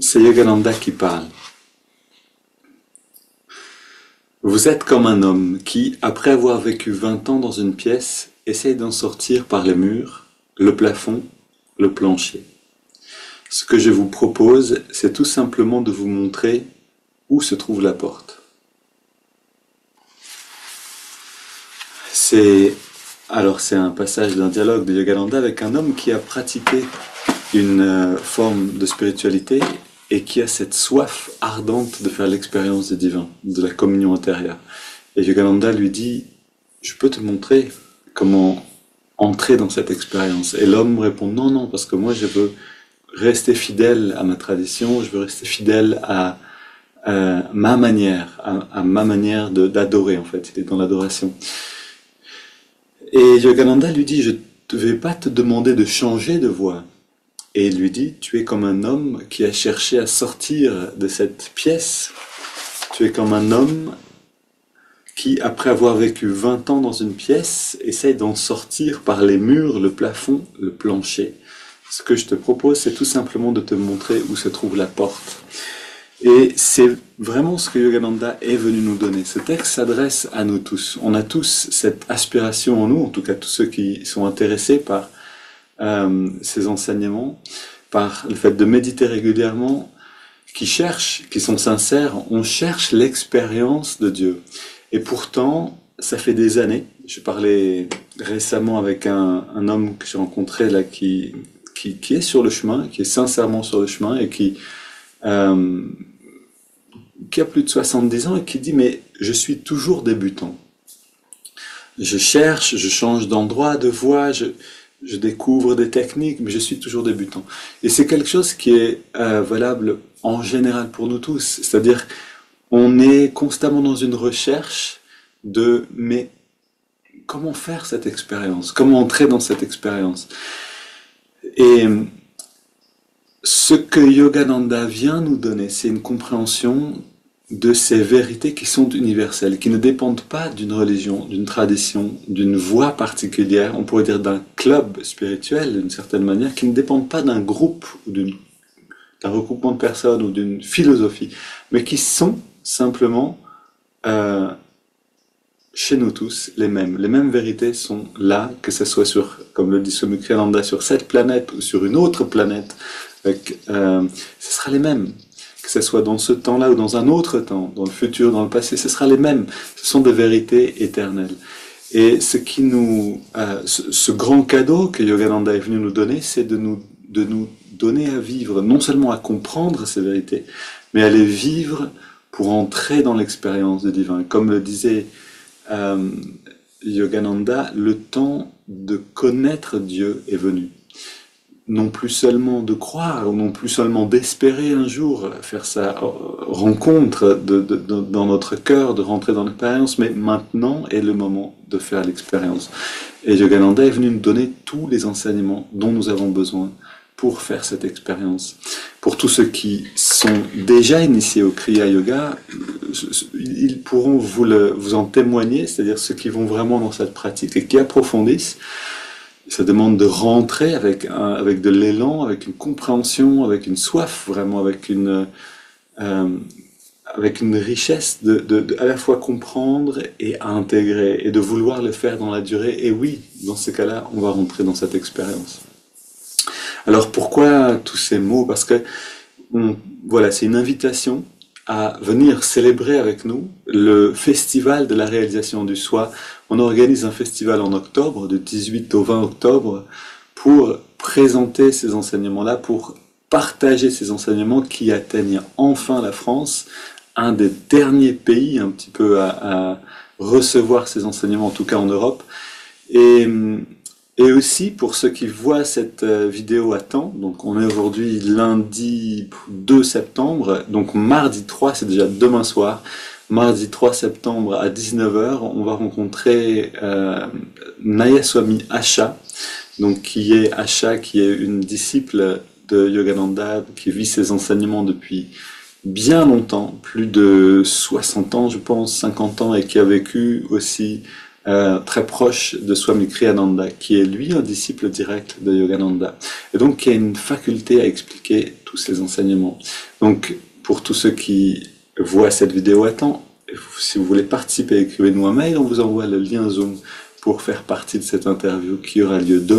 C'est Yogananda qui parle. Vous êtes comme un homme qui, après avoir vécu 20 ans dans une pièce, essaye d'en sortir par les murs, le plafond, le plancher. Ce que je vous propose, c'est tout simplement de vous montrer où se trouve la porte. C'est un passage d'un dialogue de Yogananda avec un homme qui a pratiqué une forme de spiritualité et qui a cette soif ardente de faire l'expérience du divin, de la communion intérieure. Et Yogananda lui dit, je peux te montrer comment entrer dans cette expérience. Et l'homme répond, non, non, parce que moi je veux rester fidèle à ma tradition, je veux rester fidèle à ma manière, à ma manière d'adorer en fait, il est dans l'adoration. Et Yogananda lui dit, je ne vais pas te demander de changer de voie. Et il lui dit, tu es comme un homme qui a cherché à sortir de cette pièce. Tu es comme un homme qui, après avoir vécu 20 ans dans une pièce, essaye d'en sortir par les murs, le plafond, le plancher. Ce que je te propose, c'est tout simplement de te montrer où se trouve la porte. Et c'est vraiment ce que Yogananda est venu nous donner. Ce texte s'adresse à nous tous. On a tous cette aspiration en nous, en tout cas tous ceux qui sont intéressés par ces enseignements, par le fait de méditer régulièrement, qui cherchent, qui sont sincères, on cherche l'expérience de Dieu. Et pourtant, ça fait des années, je parlais récemment avec un homme que j'ai rencontré là qui est sur le chemin, qui est sincèrement sur le chemin et qui a plus de 70 ans et qui dit mais je suis toujours débutant. Je cherche, je change d'endroit, de voie, je découvre des techniques, mais je suis toujours débutant. Et c'est quelque chose qui est valable en général pour nous tous. C'est-à-dire, on est constamment dans une recherche de mais comment faire cette expérience? Comment entrer dans cette expérience? Et ce que Yogananda vient nous donner, c'est une compréhension de ces vérités qui sont universelles, qui ne dépendent pas d'une religion, d'une tradition, d'une voie particulière, on pourrait dire d'un club spirituel d'une certaine manière, qui ne dépendent pas d'un groupe ou d'un regroupement de personnes ou d'une philosophie, mais qui sont simplement chez nous tous les mêmes. Les mêmes vérités sont là, que ce soit sur, comme le dit Swami Kriyananda, sur cette planète ou sur une autre planète, ce sera les mêmes. Que ce soit dans ce temps-là ou dans un autre temps, dans le futur, dans le passé, ce sera les mêmes. Ce sont des vérités éternelles. Et ce grand cadeau que Yogananda est venu nous donner, c'est de nous donner à vivre, non seulement à comprendre ces vérités, mais à les vivre pour entrer dans l'expérience du divin. Comme le disait Yogananda, le temps de connaître Dieu est venu. Non plus seulement de croire, non plus seulement d'espérer un jour faire sa rencontre dans notre cœur, de rentrer dans l'expérience, mais maintenant est le moment de faire l'expérience. Et Yogananda est venu nous donner tous les enseignements dont nous avons besoin pour faire cette expérience. Pour tous ceux qui sont déjà initiés au Kriya Yoga, ils pourront vous en témoigner, c'est-à-dire ceux qui vont vraiment dans cette pratique et qui approfondissent. Ça demande de rentrer avec de l'élan, avec une compréhension, avec une soif, vraiment, avec une richesse de à la fois comprendre et à intégrer, et de vouloir le faire dans la durée. Et oui, dans ce cas-là, on va rentrer dans cette expérience. Alors pourquoi tous ces mots? Parce que voilà, c'est une invitation à venir célébrer avec nous le festival de la réalisation du soi. On organise un festival en octobre, du 18 au 20 octobre, pour présenter ces enseignements-là, pour partager ces enseignements qui atteignent enfin la France, un des derniers pays un petit peu à recevoir ces enseignements, en tout cas en Europe. Et aussi, pour ceux qui voient cette vidéo à temps, donc on est aujourd'hui lundi 2 septembre, donc mardi 3, c'est déjà demain soir, mardi 3 septembre à 19 h, on va rencontrer Nayaswami Asha, donc qui est une disciple de Yogananda, qui vit ses enseignements depuis bien longtemps, plus de 60 ans je pense, 50 ans, et qui a vécu aussi très proche de Swami Kriyananda, qui est lui un disciple direct de Yogananda, et donc qui a une faculté à expliquer tous ces enseignements. Donc, pour tous ceux qui voient cette vidéo à temps, si vous voulez participer, écrivez-nous un mail, on vous envoie le lien Zoom pour faire partie de cette interview qui aura lieu demain.